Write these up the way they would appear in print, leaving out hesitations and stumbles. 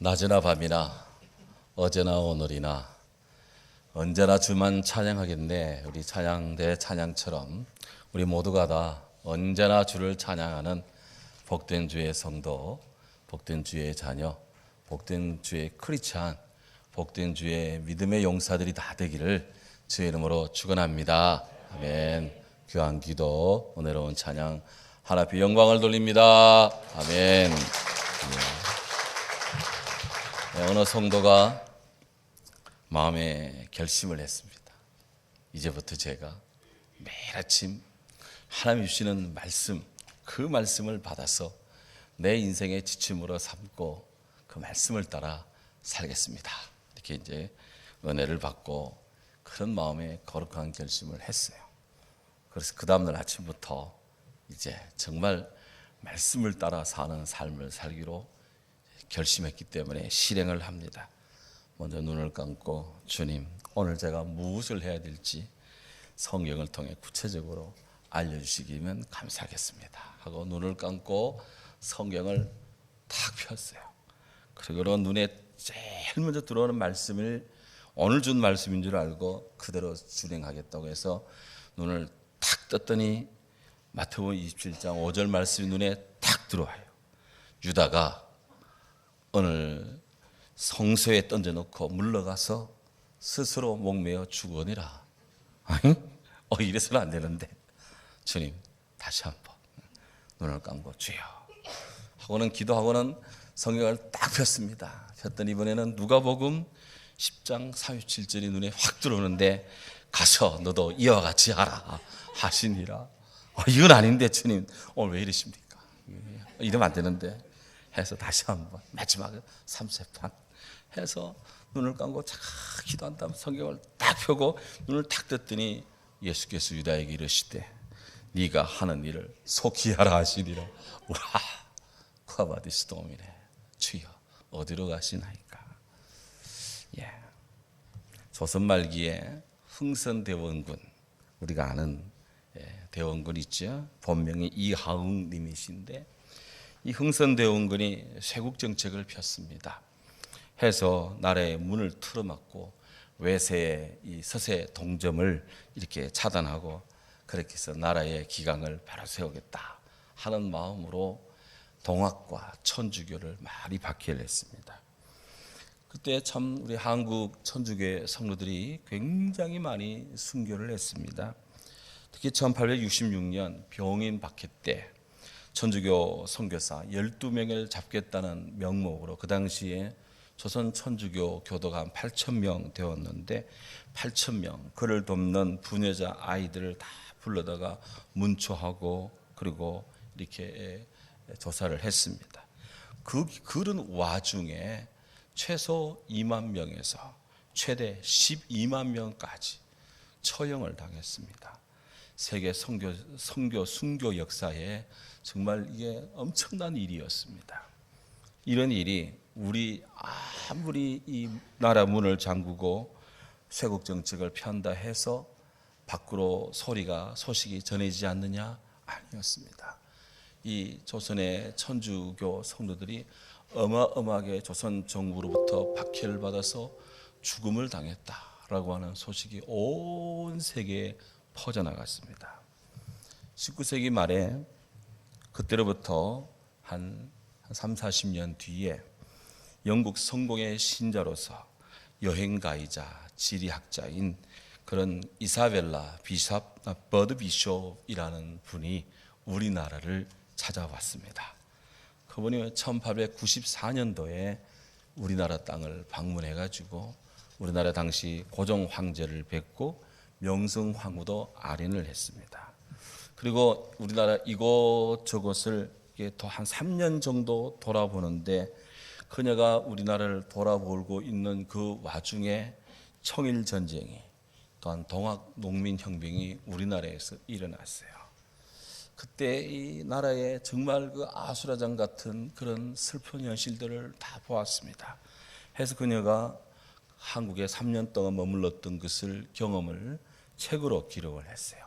낮이나 밤이나 어제나 오늘이나 언제나 주만 찬양하겠네. 우리 찬양대 찬양처럼 우리 모두가 다 언제나 주를 찬양하는 복된 주의 성도, 복된 주의 자녀, 복된 주의 크리스찬, 복된 주의 믿음의 용사들이 다 되기를 주의 이름으로 축원합니다. 아멘. 귀한 기도, 은혜로운 찬양 하나 앞에 영광을 돌립니다. 아멘. 어느 성도가 마음에 결심을 했습니다. 이제부터 제가 매일 아침 하나님 주시는 말씀, 그 말씀을 받아서 내 인생의 지침으로 삼고 그 말씀을 따라 살겠습니다. 이렇게 이제 은혜를 받고 그런 마음에 거룩한 결심을 했어요. 그래서 그 다음날 아침부터 이제 정말 말씀을 따라 사는 삶을 살기로 결심했기 때문에 실행을 합니다. 먼저 눈을 감고 주님, 오늘 제가 무엇을 해야 될지 성경을 통해 구체적으로 알려주시기면 감사하겠습니다 하고 눈을 감고 성경을 탁 폈어요. 그리고 눈에 제일 먼저 들어오는 말씀을 오늘 준 말씀인 줄 알고 그대로 준행하겠다고 해서 눈을 탁 떴더니 마태복음 27장 5절 말씀이 눈에 탁 들어와요. 유다가 오늘 성소에 던져놓고 물러가서 스스로 목매어 죽으니라. 이래서는 안 되는데 주님 다시 한번 눈을 감고 주여 하고는 기도하고는 성경을 딱 폈습니다. 폈더니 이번에는 누가복음 10장 37절이 눈에 확 들어오는데 가서 너도 이와 같이 하라 하시니라. 이건 아닌데 주님 오늘 왜 이러십니까? 이러면 안 되는데 해서 다시 한번 마지막 3세판 해서 눈을 감고 쫙 기도한 다음 성경을 딱 펴고 눈을 탁 떴더니 예수께서 유다에게 이르시되 네가 하는 일을 속히 하라 하시니라. 우라 쿠아바디스도미네. 주여 어디로 가시나이까. 조선 말기에 흥선대원군, 우리가 아는 대원군 있죠. 본명이 이하응 님이신데 이 흥선대원군이 쇄국 정책을 폈습니다. 해서 나라의 문을 틀어막고 외세의 이 서세 동점을 이렇게 차단하고 그렇게 해서 나라의 기강을 바로 세우겠다 하는 마음으로 동학과 천주교를 많이 박해를 했습니다. 그때 참 우리 한국 천주교 성도들이 굉장히 많이 순교를 했습니다. 특히 1866년 병인 박해 때 천주교 선교사 12명을 잡겠다는 명목으로 그 당시에 조선 천주교 교도가 한 8,000명 되었는데 8,000명 그를 돕는 부녀자 아이들을 다 불러다가 문초하고 그리고 이렇게 조사를 했습니다. 그런 와중에 최소 2만 명에서 최대 12만 명까지 처형을 당했습니다. 세계 선교 순교 역사에 정말 이게 엄청난 일이었습니다. 이런 일이 우리 아무리 이 나라 문을 잠그고 쇄국 정책을 편다 해서 밖으로 소식이 전해지지 않느냐? 아니었습니다. 이 조선의 천주교 성도들이 어마어마하게 조선 정부로부터 박해를 받아서 죽음을 당했다라고 하는 소식이 온 세계에 퍼져나갔습니다. 19세기 말에 그때로부터 한 3, 40년 뒤에 영국 성공의 신자로서 여행가이자 지리학자인 그런 이사벨라 버드 비숍이라는 분이 우리나라를 찾아왔습니다. 그분이 1894년도에 우리나라 땅을 방문해가지고 우리나라 당시 고종 황제를 뵙고 명성 황후도 아련을 했습니다. 그리고 우리나라 이곳저곳을 한 3년 정도 돌아보는데 그녀가 우리나라를 돌아보고 있는 그 와중에 청일전쟁이 또한 동학농민혁명이 우리나라에서 일어났어요. 그때 이 나라에 정말 그 아수라장 같은 그런 슬픈 현실들을 다 보았습니다. 해서 그녀가 한국에 3년 동안 머물렀던 것을 경험을 책으로 기록을 했어요.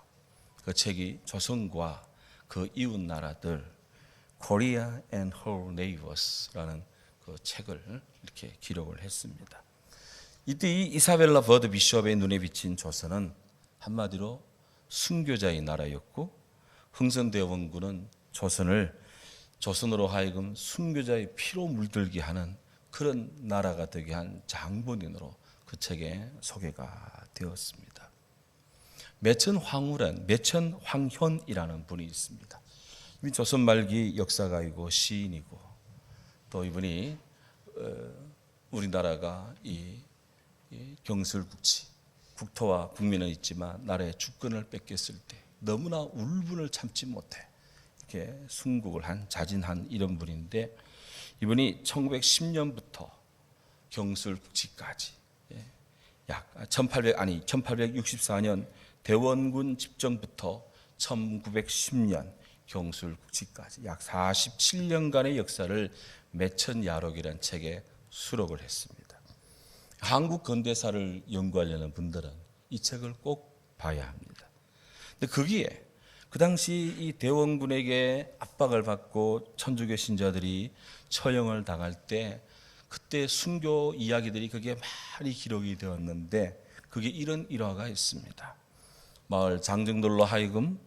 그 책이 조선과 그 이웃 나라들 Korea and Her Neighbors라는 그 책을 이렇게 기록을 했습니다. 이때 이 이사벨라 버드 비숍의 눈에 비친 조선은 한마디로 순교자의 나라였고, 흥선대원군은 조선으로 하여금 순교자의 피로 물들게 하는 그런 나라가 되게 한 장본인으로 그 책에 소개가 되었습니다. 매천황현이라는 분이 있습니다. 조선 말기 역사가이고 시인이고, 또 이분이 우리나라가 이 경술국치, 국토와 국민은 있지만 나라의 주권을 뺏겼을 때 너무나 울분을 참지 못해 이렇게 순국을 자진한 이런 분인데, 이분이 1910년부터 경술국치까지 약 1864년 대원군 집정부터 1910년 경술국치까지 약 47년간의 역사를 매천야록이라는 책에 수록을 했습니다. 한국 근대사를 연구하려는 분들은 이 책을 꼭 봐야 합니다. 근데 거기에 그 당시 이 대원군에게 압박을 받고 천주교 신자들이 처형을 당할 때 그때 순교 이야기들이 그게 많이 기록이 되었는데, 그게 이런 일화가 있습니다. 마을 장정들로 하여금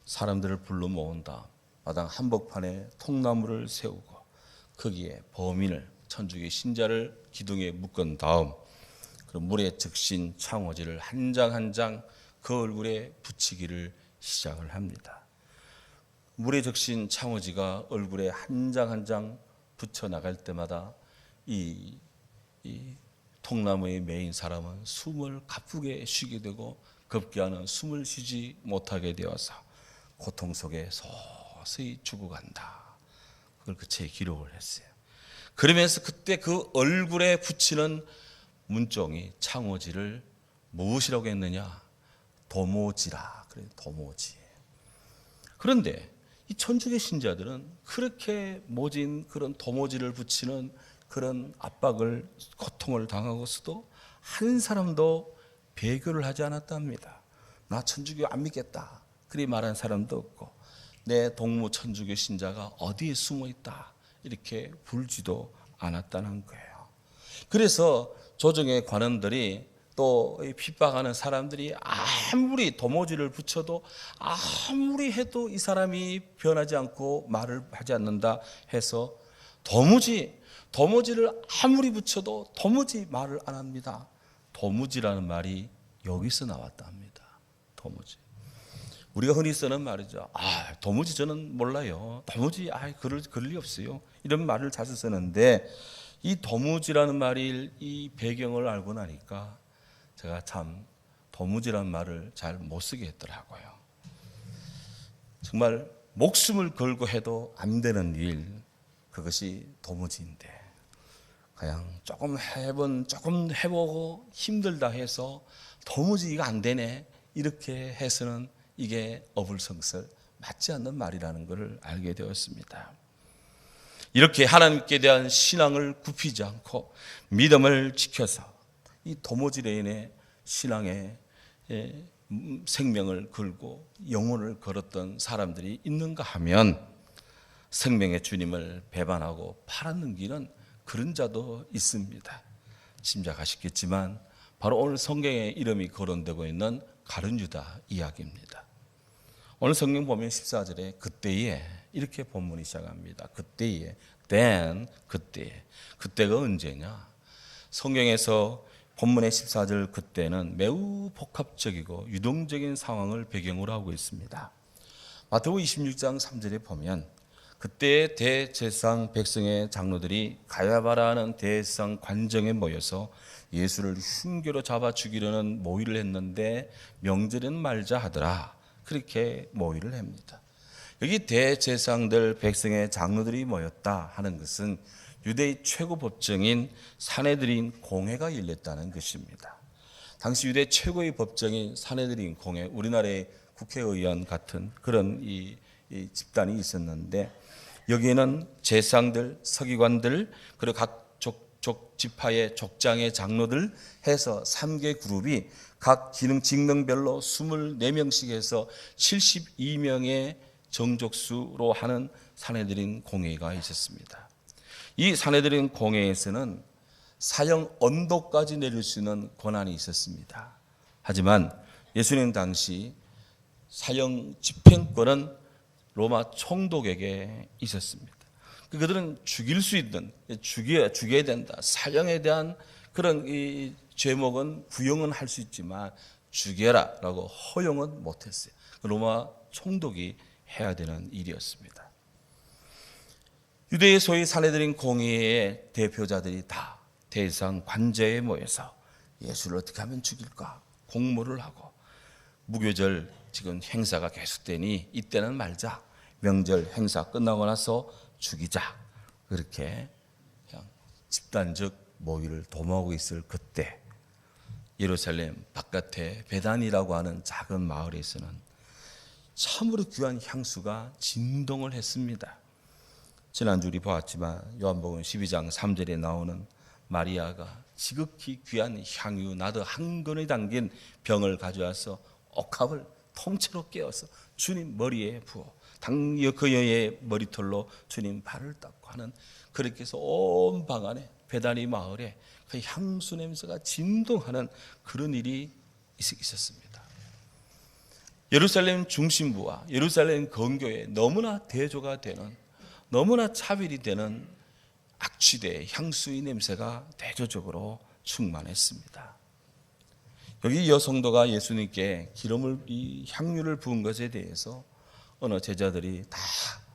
사람들을 불러 모은다. 마당 한복판에 통나무를 세우고 거기에 범인을, 천주교 신자를 기둥에 묶은 다음 그 물에 적신 창호지를 한 장 한 장 그 얼굴에 붙이기를 시작을 합니다. 물에 적신 창호지가 얼굴에 한 장 한 장 붙여 나갈 때마다 이 통나무에 매인 사람은 숨을 가쁘게 쉬게 되고 급기야는 숨을 쉬지 못하게 되어서 고통 속에 서서히 죽어간다. 그걸 그 책에 기록을 했어요. 그러면서 그때 그 얼굴에 붙이는 문종이 창호지를 무엇이라고 했느냐? 도모지라. 그래, 도모지. 그런데 이 천주교 신자들은 그렇게 모진 그런 도모지를 붙이는 그런 압박을, 고통을 당하고서도 한 사람도 배교를 하지 않았답니다. 나 천주교 안 믿겠다. 그리 말한 사람도 없고, 내 동무 천주교 신자가 어디에 숨어 있다. 이렇게 불지도 않았다는 거예요. 그래서 조정의 관원들이 또 핍박하는 사람들이 아무리 도모지를 붙여도 아무리 해도 이 사람이 변하지 않고 말을 하지 않는다 해서 도무지를 아무리 붙여도 도무지 말을 안 합니다. 도무지라는 말이 여기서 나왔다 합니다. 도무지. 우리가 흔히 쓰는 말이죠. 도무지 저는 몰라요. 도무지 그럴 리 없어요. 이런 말을 자주 쓰는데, 이 도무지라는 말이 이 배경을 알고 나니까 제가 참 도무지라는 말을 잘 못 쓰게 했더라고요. 정말 목숨을 걸고 해도 안 되는 일, 그것이 도무지인데 그냥 조금 해보고 힘들다 해서 도무지 이거 안 되네 이렇게 해서는 이게 어불성설, 맞지 않는 말이라는 것을 알게 되었습니다. 이렇게 하나님께 대한 신앙을 굽히지 않고 믿음을 지켜서 이 도모지레인의 신앙에 생명을 걸고 영혼을 걸었던 사람들이 있는가 하면, 생명의 주님을 배반하고 팔아넘기는 그런 자도 있습니다. 짐작하시겠지만 바로 오늘 성경에 이름이 거론되고 있는 가룟유다 이야기입니다. 오늘 성경 보면 14절에 그때에 이렇게 본문이 시작합니다. 그때에, 그때가 언제냐? 성경에서 본문의 14절 그때는 매우 복합적이고 유동적인 상황을 배경으로 하고 있습니다. 마태복음 26장 3절에 보면 그때 대제사장 백성의 장로들이 가야바라는 대제사장 관정에 모여서 예수를 흉계로 잡아 죽이려는 모의를 했는데 명절은 말자 하더라. 그렇게 모의를 합니다. 여기 대제사장들 백성의 장로들이 모였다 하는 것은 유대의 최고 법정인 산헤드린 공회가 열렸다는 것입니다. 당시 유대 최고의 법정인 산헤드린 공회, 우리나라의 국회의원 같은 그런 이 집단이 있었는데, 여기에는 제사장들, 서기관들, 그리고 각 족 지파의 족장의 장로들 해서 3개 그룹이 각 직능별로 24명씩 해서 72명의 정족수로 하는 산헤드린 공회가 있었습니다. 이 산헤드린 공회에서는 사형 언도까지 내릴 수 있는 권한이 있었습니다. 하지만 예수님 당시 사형 집행권은 로마 총독에게 있었습니다. 그들은 죽일 수 있는, 죽여야 된다, 사형에 대한 그런 이 죄목은 구형은 할 수 있지만 죽여라라고 허용은 못했어요. 로마 총독이 해야 되는 일이었습니다. 유대의 소위 산헤드린 공회의 대표자들이 다 대상 관제에 모여서 예수를 어떻게 하면 죽일까 공모를 하고, 무교절 지금 행사가 계속되니 이때는 말자, 명절 행사 끝나고 나서 죽이자, 그렇게 그냥 집단적 모의를 도모하고 있을 그때 예루살렘 바깥에 베단이라고 하는 작은 마을에서는 참으로 귀한 향수가 진동을 했습니다. 지난주 우리 보았지만 요한복음 12장 3절에 나오는 마리아가 지극히 귀한 향유 나드 한 근에 담긴 병을 가져와서 옥합을 통째로 깨어서 주님 머리에 부어 그 여의 머리털로 주님 발을 닦고 하는, 그렇게 해서 온 방 안에 베다니 마을에 그 향수 냄새가 진동하는 그런 일이 있었습니다. 예루살렘 중심부와 예루살렘 건교에 너무나 대조가 되는, 너무나 차별이 되는 악취대 향수의 냄새가 대조적으로 충만했습니다. 여기 여성도가 예수님께 이 향유를 부은 것에 대해서 어느 제자들이 다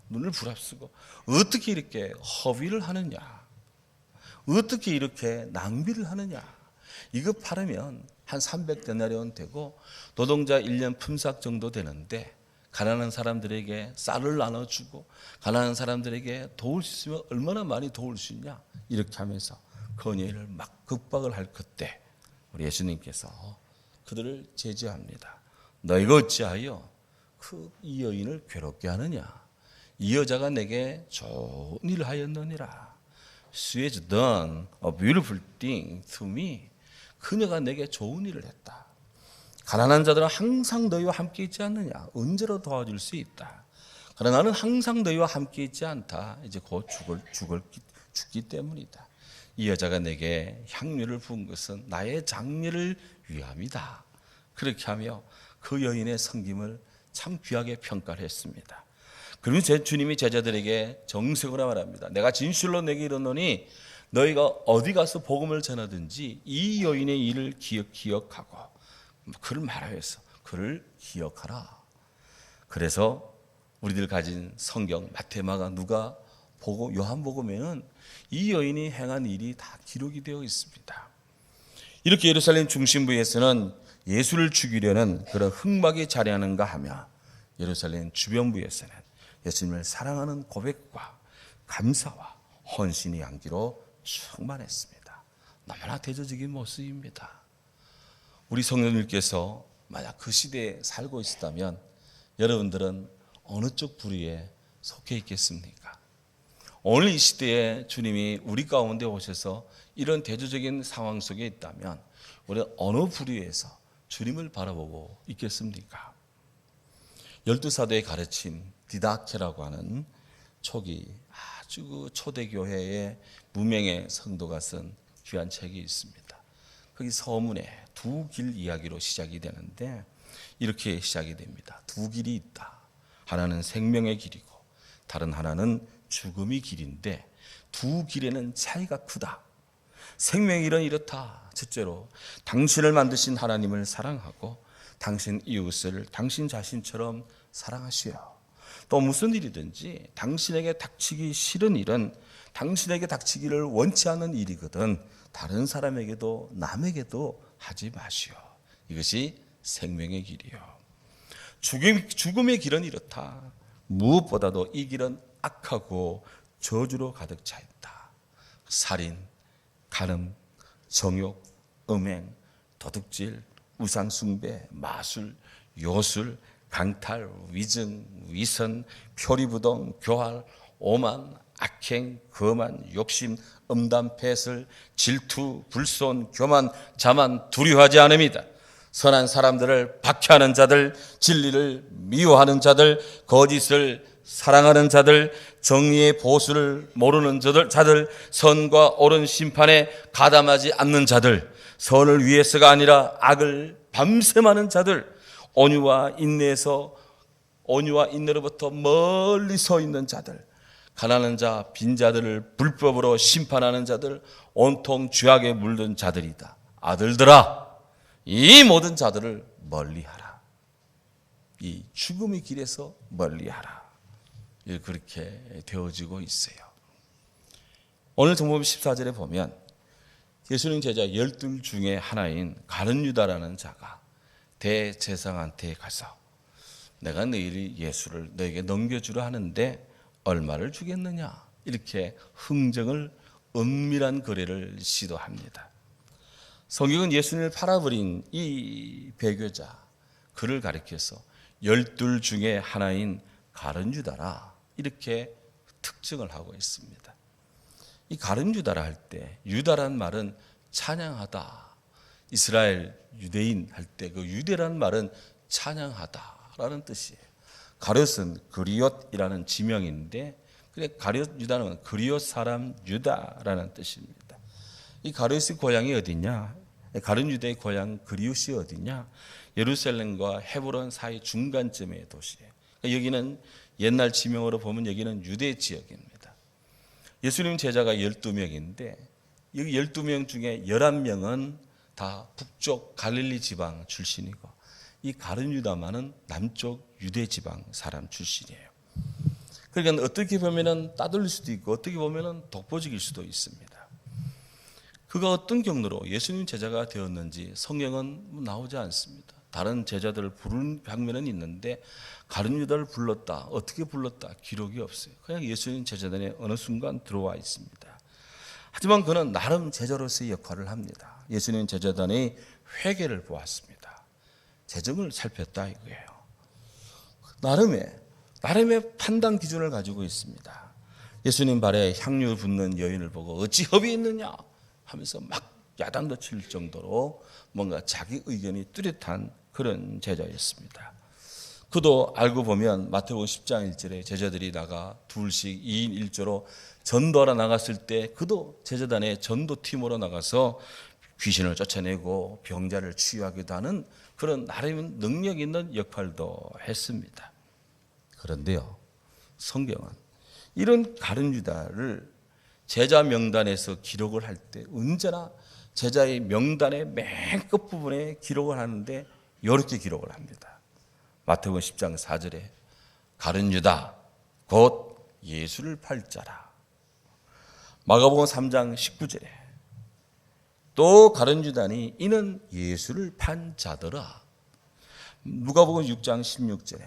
눈을 부릅쓰고 어떻게 이렇게 허비를 하느냐, 어떻게 이렇게 낭비를 하느냐, 이거 팔으면 한 300데나리온 되고 노동자 1년 품삯 정도 되는데 가난한 사람들에게 쌀을 나눠주고 가난한 사람들에게 도울 수 있으면 얼마나 많이 도울 수 있냐, 이렇게 하면서 건의를 막 극박을 할 그때 우리 예수님께서 그들을 제지합니다. 너희가 어찌하여 이 여인을 괴롭게 하느냐, 이 여자가 내게 좋은 일을 하였느니라. She has done a beautiful thing to me. 그녀가 내게 좋은 일을 했다. 가난한 자들은 항상 너희와 함께 있지 않느냐, 언제로 도와줄 수 있다. 그러나 나는 항상 너희와 함께 있지 않다. 이제 곧 죽기 때문이다. 이 여자가 내게 향유를 부은 것은 나의 장례를 위함이다. 그렇게 하며 그 여인의 섬김을 참 귀하게 평가를 했습니다. 그러면 제 주님이 제자들에게 정색으로 말합니다. 내가 진실로 내게 이르노니 너희가 어디 가서 복음을 전하든지 이 여인의 일을 기억하고, 그를 말하여서 그를 기억하라. 그래서 우리들 가진 성경 마태, 마가, 누가, 요한복음에는 이 여인이 행한 일이 다 기록이 되어 있습니다. 이렇게 예루살렘 중심부에서는 예수를 죽이려는 그런 흑막이 자리하는가 하며 예루살렘 주변부에서는 예수님을 사랑하는 고백과 감사와 헌신의 향기로 충만했습니다. 너무나 대조적인 모습입니다. 우리 성도님께서 만약 그 시대에 살고 있었다면 여러분들은 어느 쪽 부류에 속해 있겠습니까? 오늘 이 시대에 주님이 우리 가운데 오셔서 이런 대조적인 상황 속에 있다면 우리는 어느 부류에서 주님을 바라보고 있겠습니까? 12사도의 가르침 디다케라고 하는 초기 아주 초대교회의 무명의 성도가 쓴 귀한 책이 있습니다. 거기 서문에 두 길 이야기로 시작이 되는데 이렇게 시작이 됩니다. 두 길이 있다. 하나는 생명의 길이고 다른 하나는 죽음의 길인데 두 길에는 차이가 크다. 생명의 길은 이렇다. 첫째로 당신을 만드신 하나님을 사랑하고 당신 이웃을 당신 자신처럼 사랑하시오. 또 무슨 일이든지 당신에게 닥치기 싫은 일은 당신에게 닥치기를 원치 않는 일이거든 다른 사람에게도 남에게도 하지 마시오. 이것이 생명의 길이요. 죽음의 길은 이렇다. 무엇보다도 이 길은 악하고 저주로 가득 차 있다. 살인, 간음, 정욕, 음행, 도둑질, 우상숭배, 마술, 요술, 강탈, 위증, 위선, 표리부동, 교활, 오만, 악행, 거만, 욕심, 음담, 패설, 질투, 불손, 교만, 자만, 두려워하지 않음이다. 선한 사람들을 박해하는 자들, 진리를 미워하는 자들, 거짓을 사랑하는 자들, 정의의 보수를 모르는 자들, 선과 옳은 심판에 가담하지 않는 자들, 선을 위해서가 아니라 악을 밤샘하는 자들, 온유와 인내로부터 멀리 서 있는 자들, 가난한 자, 빈자들을 불법으로 심판하는 자들, 온통 죄악에 물든 자들이다. 아들들아, 이 모든 자들을 멀리하라. 이 죽음의 길에서 멀리하라. 그렇게 되어지고 있어요. 오늘 정보편 14절에 보면 예수님 제자 12 중에 하나인 가룟 유다라는 자가 대제사장한테 가서 내가 너희 예수를 너에게 넘겨주려 하는데 얼마를 주겠느냐, 이렇게 흥정을 은밀한 거래를 시도합니다. 성경은 예수님을 팔아버린 이 배교자, 그를 가리켜서 12 중에 하나인 가룟 유다라 이렇게 특징을 하고 있습니다. 이 가룟 유다라 할 때, 유다란 말은 찬양하다, 이스라엘 유대인 할 때 그 유대란 말은 찬양하다라는 뜻이에요. 가룟은 그리옷이라는 지명인데, 그래 가룟 유다는 그리옷 사람 유다라는 뜻입니다. 이 가룟의 고향이 어디냐? 가룟 유다의 고향 그리옷이 어디냐? 예루살렘과 헤브론 사이 중간쯤의 도시예요. 여기는 옛날 지명으로 보면 여기는 유대 지역입니다. 예수님 제자가 12명인데 여기 12명 중에 11명은 다 북쪽 갈릴리 지방 출신이고, 이 가룟 유다만은 남쪽 유대 지방 사람 출신이에요. 그러니까 어떻게 보면은 따돌릴 수도 있고 어떻게 보면은 독보적일 수도 있습니다. 그가 어떤 경로로 예수님 제자가 되었는지 성경은 나오지 않습니다. 다른 제자들을 부른 장면은 있는데 가룟 유다를 불렀다, 어떻게 불렀다 기록이 없어요. 그냥 예수님 제자단에 어느 순간 들어와 있습니다. 하지만 그는 나름 제자로서의 역할을 합니다. 예수님 제자단의 회개를 보았습니다. 재정을 살폈다 이거예요. 나름의 판단 기준을 가지고 있습니다. 예수님 발에 향유 붓는 여인을 보고 어찌 허비 있느냐 하면서 막 야단도 칠 정도로 뭔가 자기 의견이 뚜렷한 그런 제자였습니다. 그도 알고 보면 마태복음 10장 1절에 제자들이 나가 둘씩 2인 1조로 전도하러 나갔을 때 그도 제자단의 전도팀으로 나가서 귀신을 쫓아내고 병자를 치유하기도 하는 그런 나름 능력 있는 역할도 했습니다. 그런데요, 성경은 이런 가룟 유다를 제자 명단에서 기록을 할 때 언제나 제자의 명단의 맨 끝부분에 기록을 하는데 이렇게 기록을 합니다. 마태복음 10장 4절에 가룟 유다 곧 예수를 팔 자라. 마가복음 3장 19절에 또 가룟 유다니 이는 예수를 판 자더라. 누가복음 6장 16절에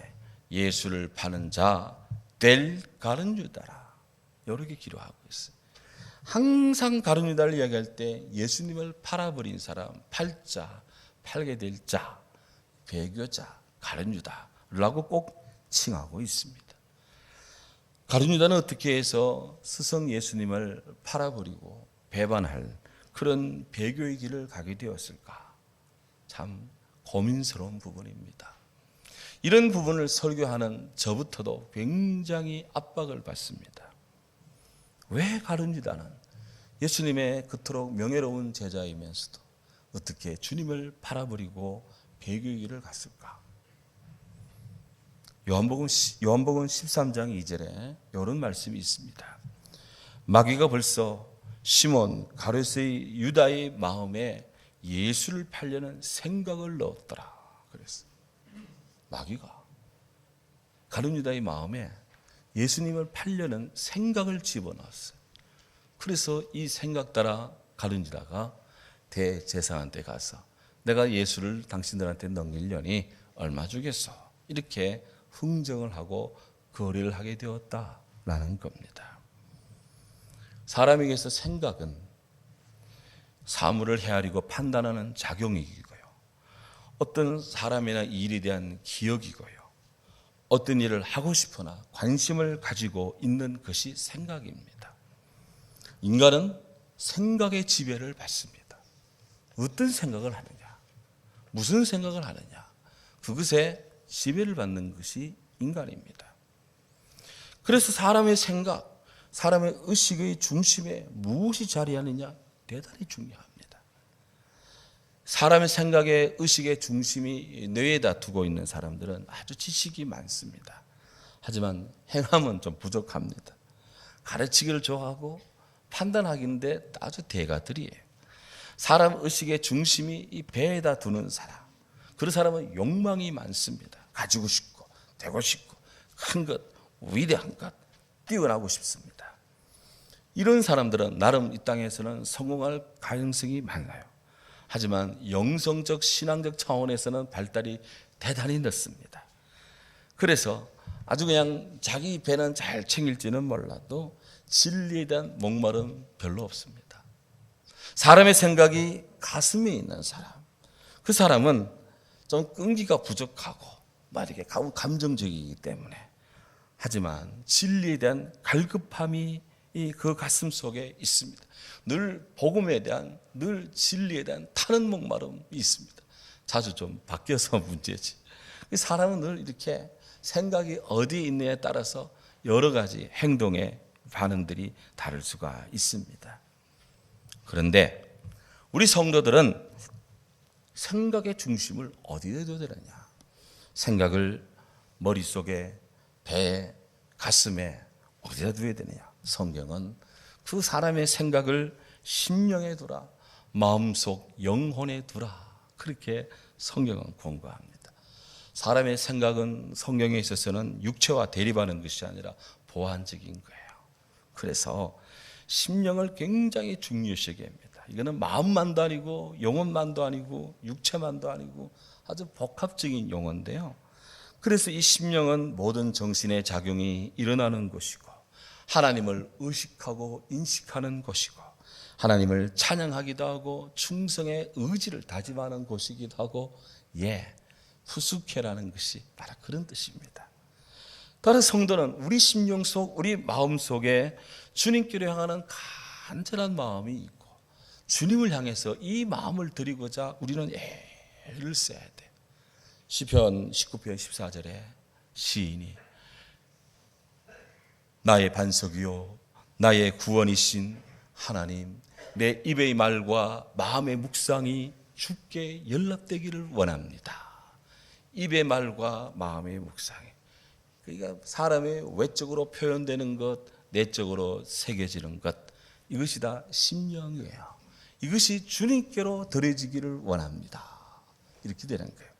예수를 파는 자 될 가룟 유다라. 이렇게 기록하고 있어요. 항상 가룟 유다를 이야기할 때 예수님을 팔아버린 사람, 팔자, 팔게 될 자, 배교자, 가룟 유다라고 꼭 칭하고 있습니다. 가룟 유다는 어떻게 해서 스승 예수님을 팔아버리고 배반할 그런 배교의 길을 가게 되었을까? 참 고민스러운 부분입니다. 이런 부분을 설교하는 저부터도 굉장히 압박을 받습니다. 왜 가룟 유다는 예수님의 그토록 명예로운 제자이면서도 어떻게 주님을 팔아버리고 배교의 길을 갔을까? 요한복음 13장 2절에 이런 말씀이 있습니다. 마귀가 벌써 시몬 가룟의 유다의 마음에 예수를 팔려는 생각을 넣었더라 그랬어요. 마귀가 가룟 유다의 마음에 예수님을 팔려는 생각을 집어넣었어요. 그래서 이 생각 따라 가룟 유다가 대제사장한테 가서 내가 예수를 당신들한테 넘기려니 얼마 주겠소? 이렇게 흥정을 하고 거래를 하게 되었다라는 겁니다. 사람에게서 생각은 사물을 헤아리고 판단하는 작용이고요. 어떤 사람이나 일에 대한 기억이고요. 어떤 일을 하고 싶거나 관심을 가지고 있는 것이 생각입니다. 인간은 생각의 지배를 받습니다. 어떤 생각을 하느냐, 무슨 생각을 하느냐, 그것에 지배를 받는 것이 인간입니다. 그래서 사람의 생각, 사람의 의식의 중심에 무엇이 자리하느냐 대단히 중요합니다. 사람의 생각의 의식의 중심이 뇌에다 두고 있는 사람들은 아주 지식이 많습니다. 하지만 행함은 좀 부족합니다. 가르치기를 좋아하고 판단하기인데 아주 대가들이에요. 사람 의식의 중심이 이 배에다 두는 사람, 그런 사람은 욕망이 많습니다. 가지고 싶고 되고 싶고 큰 것, 위대한 것, 뛰어나고 싶습니다. 이런 사람들은 나름 이 땅에서는 성공할 가능성이 많아요. 하지만 영성적 신앙적 차원에서는 발달이 대단히 늦습니다. 그래서 아주 그냥 자기 배는 잘 챙길지는 몰라도 진리에 대한 목마름 별로 없습니다. 사람의 생각이 가슴에 있는 사람, 그 사람은 좀 끈기가 부족하고 막 이렇게 감정적이기 때문에, 하지만 진리에 대한 갈급함이 그 가슴 속에 있습니다. 늘 복음에 대한, 늘 진리에 대한 타는 목마름이 있습니다. 자주 좀 바뀌어서 문제지. 사람은 늘 이렇게 생각이 어디에 있느냐에 따라서 여러 가지 행동의 반응들이 다를 수가 있습니다. 그런데 우리 성도들은 생각의 중심을 어디에 둬야 되느냐? 생각을 머릿속에, 배에, 가슴에 어디다 두어야 되느냐? 성경은 그 사람의 생각을 심령에 두라, 마음속 영혼에 두라, 그렇게 성경은 권고합니다. 사람의 생각은 성경에 있어서는 육체와 대립하는 것이 아니라 보완적인 거예요. 그래서 심령을 굉장히 중요시 여깁니다. 이거는 마음만도 아니고 영혼만도 아니고 육체만도 아니고 아주 복합적인 용어인데요. 그래서 이 심령은 모든 정신의 작용이 일어나는 곳이고, 하나님을 의식하고 인식하는 곳이고, 하나님을 찬양하기도 하고 충성의 의지를 다짐하는 곳이기도 하고, 푸수케라는 것이 바로 그런 뜻입니다. 따라서 성도는 우리 심령 속, 우리 마음 속에 주님께로 향하는 간절한 마음이 있고, 주님을 향해서 이 마음을 드리고자 우리는 애를 써야 돼. 시편 19편 14절에 시인이 나의 반석이요 나의 구원이신 하나님, 내 입의 말과 마음의 묵상이 주께 연락되기를 원합니다. 입의 말과 마음의 묵상이, 그러니까 사람의 외적으로 표현되는 것, 내적으로 새겨지는 것, 이것이 다 심령이에요. 이것이 주님께로 드려지기를 원합니다. 이렇게 되는 거예요.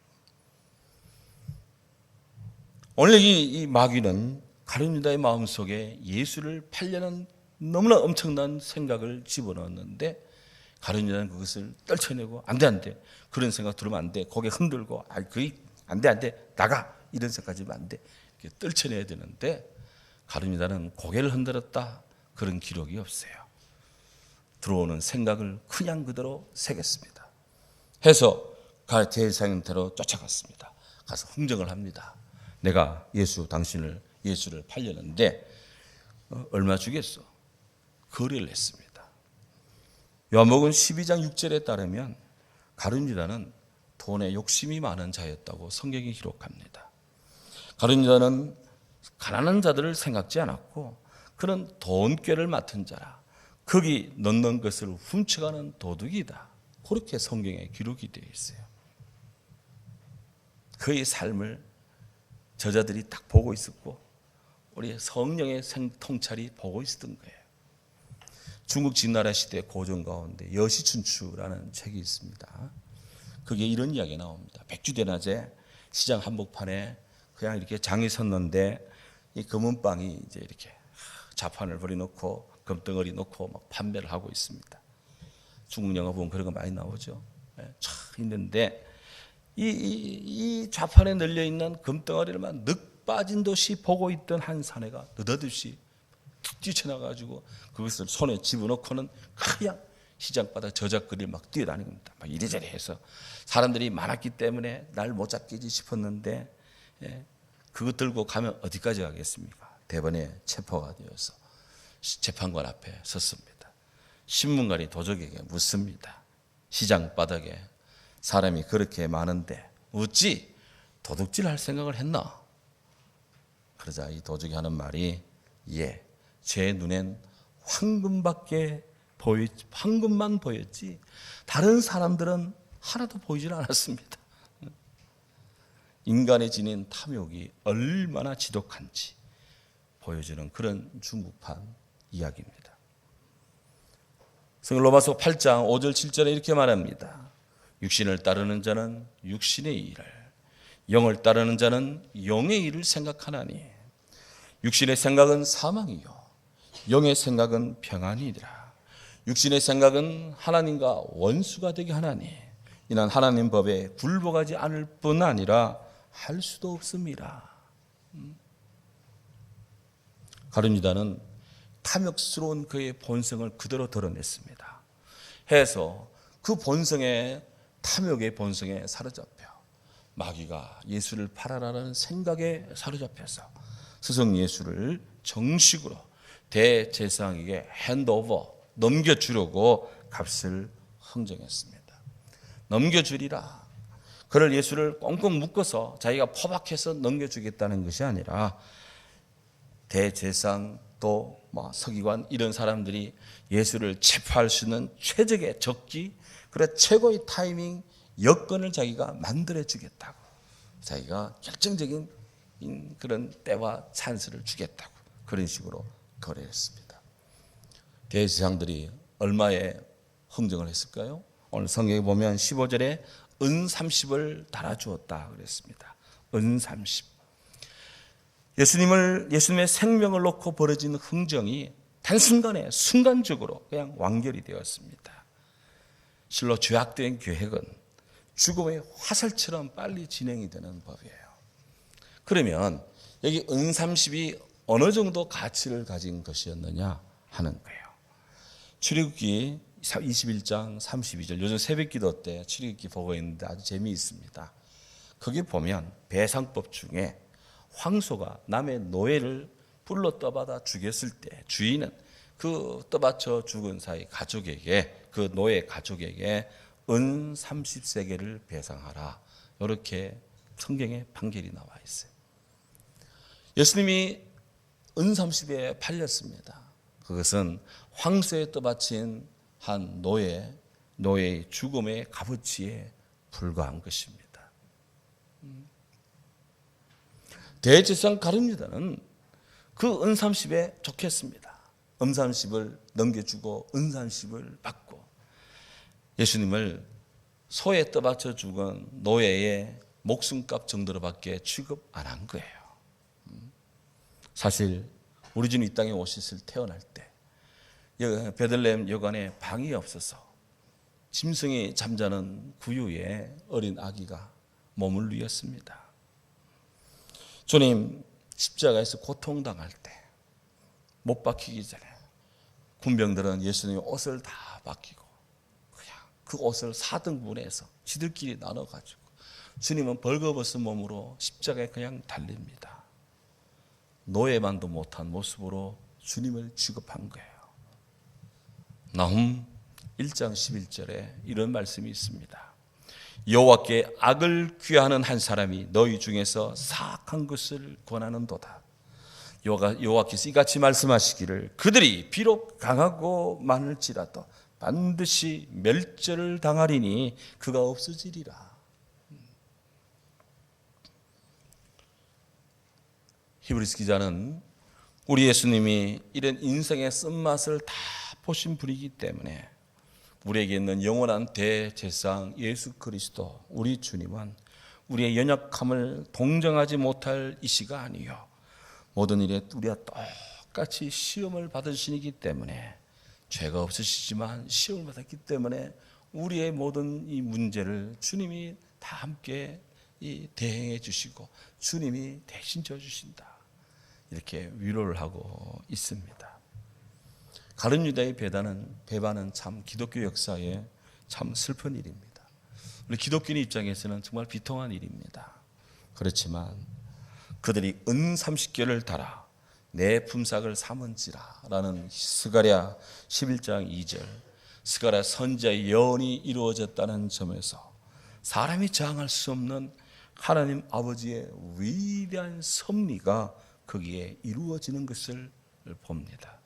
오늘 이 마귀는 가룟 유다의 마음속에 예수를 팔려는 너무나 엄청난 생각을 집어넣었는데, 가룟 유다는 그것을 떨쳐내고 안돼 그런 생각 들으면 안돼, 고개 흔들고 그게 안돼 나가, 이런 생각하지면 안돼, 이렇게 떨쳐내야 되는데 가룟 유다는 고개를 흔들었다, 그런 기록이 없어요. 들어오는 생각을 그냥 그대로 새겼습니다. 해서 제사장한테로 쫓아갔습니다. 가서 흥정을 합니다. 내가 예수를 팔려는데 얼마 주겠어? 거래를 했습니다. 요한복음 12장 6절에 따르면 가룟 유다는 돈에 욕심이 많은 자였다고 성경이 기록합니다. 가룟 유다는 가난한 자들을 생각지 않았고, 그는 돈꾀를 맡은 자라, 거기 넣는 것을 훔쳐가는 도둑이다, 그렇게 성경에 기록이 되어 있어요. 그의 삶을 저자들이 딱 보고 있었고, 우리 성령의 통찰이 보고 있었던 거예요. 중국 진나라 시대 고전 가운데 여시춘추라는 책이 있습니다. 거기에 이런 이야기가 나옵니다. 백주대낮에 시장 한복판에 그냥 이렇게 장이 섰는데, 이 금은방이 이제 이렇게 자판을 버려놓고 금덩어리 놓고 막 판매를 하고 있습니다. 중국 영화 보면 그런 거 많이 나오죠. 쫙 있는데 이 좌판에 널려 있는 금덩어리를만 늑 빠진 듯이 보고 있던 한 사내가 느닷없이 뛰쳐나가지고 그것을 손에 집어넣고는 그냥 시장바닥 저작거리를 막 뛰어다니는 겁니다. 막 이리저리 해서 사람들이 많았기 때문에 날 못 잡겠지 싶었는데, 그거 들고 가면 어디까지 가겠습니까? 대번에 체포가 되어서 재판관 앞에 섰습니다. 신문관이 도적에게 묻습니다. 시장 바닥에 사람이 그렇게 많은데 어찌 도둑질 할 생각을 했나? 그러자 이 도적이 하는 말이 제 눈엔 황금만 보였지 다른 사람들은 하나도 보이질 않았습니다. 인간의 지닌 탐욕이 얼마나 지독한지 보여주는 그런 중국판 이야기입니다. 로마서 8장 5절 7절에 이렇게 말합니다. 육신을 따르는 자는 육신의 일을, 영을 따르는 자는 영의 일을 생각하나니 육신의 생각은 사망이요 영의 생각은 평안이니라. 육신의 생각은 하나님과 원수가 되게 하나니 이는 하나님 법에 굴복하지 않을 뿐 아니라 할 수도 없습니다. 가룟유다는 탐욕스러운 그의 본성을 그대로 드러냈습니다. 해서 그 본성에, 탐욕의 본성에 사로잡혀 마귀가 예수를 팔아라는 생각에 사로잡혀서 스승 예수를 정식으로 대제사장에게 핸드오버, 넘겨주려고 값을 흥정했습니다. 넘겨주리라. 그를 예수를 꽁꽁 묶어서 자기가 포박해서 넘겨주겠다는 것이 아니라 대제사장 또 서기관 이런 사람들이 예수를 체포할 수 있는 최적의 적기, 그래 최고의 타이밍, 여건을 자기가 만들어 주겠다고, 자기가 결정적인 그런 때와 찬스를 주겠다고 그런 식으로 거래했습니다. 대제사장들이 얼마에 흥정을 했을까요? 오늘 성경에 보면 15절에 은 30을 달아주었다 그랬습니다. 은 30. 예수님의 생명을 놓고 벌어진 흥정이 단순간에 순간적으로 그냥 완결이 되었습니다. 실로 죄악된 계획은 죽음의 화살처럼 빨리 진행이 되는 법이에요. 그러면 여기 은 30이 어느 정도 가치를 가진 것이었느냐 하는 거예요. 출애굽기 21장 32절, 요즘 새벽기도 때 출애굽기 보고 있는데 아주 재미있습니다. 거기 보면 배상법 중에 황소가 남의 노예를 불러 떠받아 죽였을 때 주인은 그 떠받쳐 죽은 사이 가족에게, 그 노예 가족에게 은 30세겔을 배상하라, 이렇게 성경에 판결이 나와 있어요. 예수님이 은 30에 팔렸습니다. 그것은 황소에 떠받친 한 노예의 죽음의 값어치에 불과한 것입니다. 대제사장 가룟유다는 그 은 30에 좋겠습니다. 은 30을 넘겨주고 은 30을 받고 예수님을 소에 떠받쳐 죽은 노예의 목숨값 정도로밖에 취급 안 한 거예요. 사실 우리 주님 이 땅에 오셨을 태어날 때 베들레헴 여관에 방이 없어서 짐승이 잠자는 구유에 어린 아기가 몸을 누였습니다. 주님 십자가에서 고통당할 때 못 박히기 전에 군병들은 예수님의 옷을 다 벗기고 그냥 그 옷을 4등분해서 지들끼리 나눠가지고 주님은 벌거벗은 몸으로 십자가에 그냥 달립니다. 노예만도 못한 모습으로 주님을 취급한 거예요. 나훔 1장 11절에 이런 말씀이 있습니다. 여호와께 악을 귀하는 한 사람이 너희 중에서 사악한 것을 권하는도다. 여호와께서 이같이 말씀하시기를 그들이 비록 강하고 많을지라도 반드시 멸절을 당하리니 그가 없어지리라. 히브리서 기자는 우리 예수님이 이런 인생의 쓴맛을 다 보신 분이기 때문에 우리에게 있는 영원한 대제사장 예수 그리스도 우리 주님은 우리의 연약함을 동정하지 못할 이시가 아니요 모든 일에 우리와 똑같이 시험을 받으시기 때문에 죄가 없으시지만 시험을 받았기 때문에 우리의 모든 이 문제를 주님이 다 함께 대행해 주시고 주님이 대신 져주신다, 이렇게 위로를 하고 있습니다. 가룟유다의 배반은 참 기독교 역사에 참 슬픈 일입니다. 우리 기독교인 입장에서는 정말 비통한 일입니다. 그렇지만 그들이 은 30개를 달아 내 품삯을 삼은지라 라는 스가랴 11장 2절, 스가랴 선지자의 예언이 이루어졌다는 점에서 사람이 저항할 수 없는 하나님 아버지의 위대한 섭리가 거기에 이루어지는 것을 봅니다.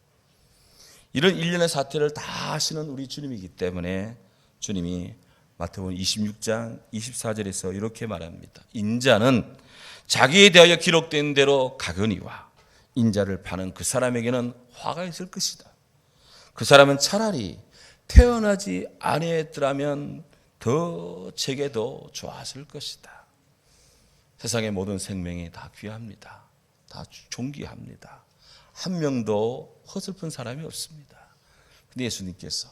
이런 일련의 사태를 다 하시는 우리 주님이기 때문에 주님이 마태복음 26장 24절에서 이렇게 말합니다. 인자는 자기에 대하여 기록된 대로 가거니와 인자를 파는 그 사람에게는 화가 있을 것이다. 그 사람은 차라리 태어나지 아니했더라면 더 제게 더 좋았을 것이다. 세상의 모든 생명이 다 귀합니다. 다 존귀합니다. 한 명도 허슬픈 사람이 없습니다. 근데 예수님께서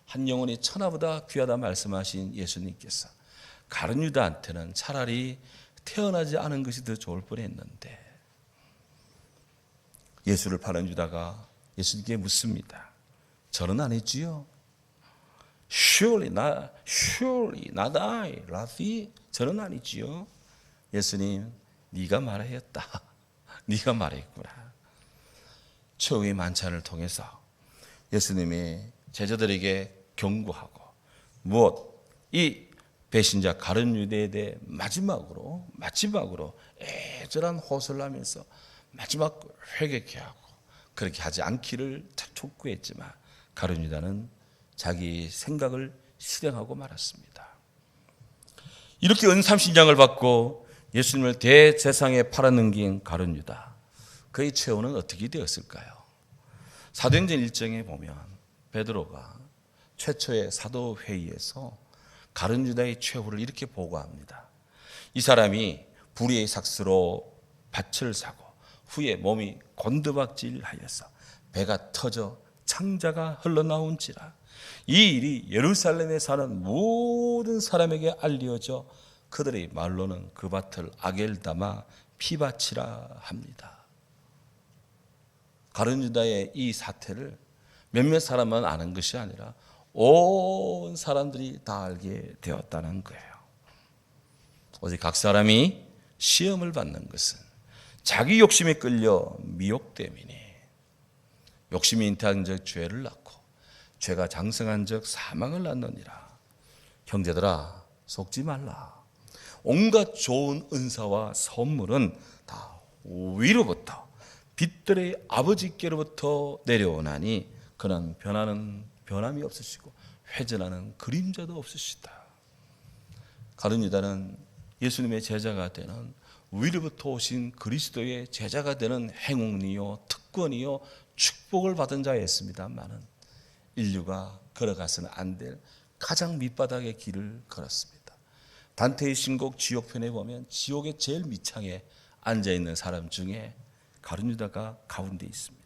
한 영혼이 천하보다 귀하다 말씀하신 예수님께서 가룟 유다한테는 차라리 태어나지 않은 것이 더 좋을 뻔했는데 예수를 파는 유다가 예수님께 묻습니다. 저는 아니지요. Surely not I, 라피. 저는 아니지요. 예수님, 네가 말하였다. 네가 말했구나. 최후의 만찬을 통해서 예수님이 제자들에게 경고하고 무엇? 이 배신자 가룟 유다에 대해 마지막으로 애절한 호소를 하면서 마지막 회개케 하고 그렇게 하지 않기를 촉구했지만 가룟 유다는 자기 생각을 실행하고 말았습니다. 이렇게 은삼신장을 받고 예수님을 대제사장에 팔아넘긴 가룟 유다, 그의 최후는 어떻게 되었을까요? 사도행전 1장에 보면 베드로가 최초의 사도회의에서 가룟 유다의 최후를 이렇게 보고합니다. 이 사람이 불의의 삭스로 밭을 사고 후에 몸이 곤두박질하여서 배가 터져 창자가 흘러나온지라. 이 일이 예루살렘에 사는 모든 사람에게 알려져 그들의 말로는 그 밭을 아겔다마 피밭이라 합니다. 가룟 유다의 이 사태를 몇몇 사람만 아는 것이 아니라 온 사람들이 다 알게 되었다는 거예요. 오직 각 사람이 시험을 받는 것은 자기 욕심에 끌려 미혹됨이니 욕심이 잉태한 적 죄를 낳고 죄가 장성한 적 사망을 낳느니라. 형제들아 속지 말라. 온갖 좋은 은사와 선물은 다 위로부터 빛들의 아버지께로부터 내려오나니 그는 변함이 없으시고 회전하는 그림자도 없으시다. 가룟 유다는 예수님의 제자가 되는 위로부터 오신 그리스도의 제자가 되는 행운이요 특권이요 축복을 받은 자였습니다만은 인류가 걸어가서는 안 될 가장 밑바닥의 길을 걸었습니다. 단테의 신곡 지옥편에 보면 지옥의 제일 밑창에 앉아있는 사람 중에 가룟 유다가 가운데 있습니다.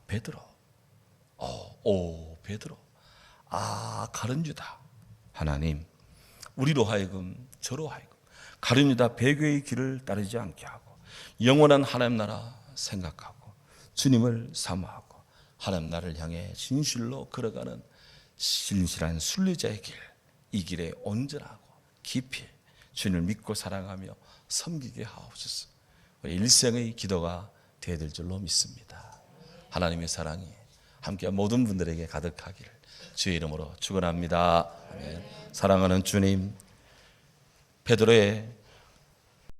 베드로. 베드로. 가룟 유다. 하나님, 우리로 하여금 저로 하여금 가룟 유다 배교의 길을 따르지 않게 하고 영원한 하나님 나라 생각하고 주님을 사모하고 하나님 나라를 향해 진실로 걸어가는 신실한 순례자의 길, 이 길에 온전하고 깊이 주님을 믿고 사랑하며 섬기게 하옵소서. 일생의 기도가 되어야 될 줄로 믿습니다. 하나님의 사랑이 함께 모든 분들에게 가득하기를 주의 이름으로 축원합니다. 아멘. 사랑하는 주님, 베드로의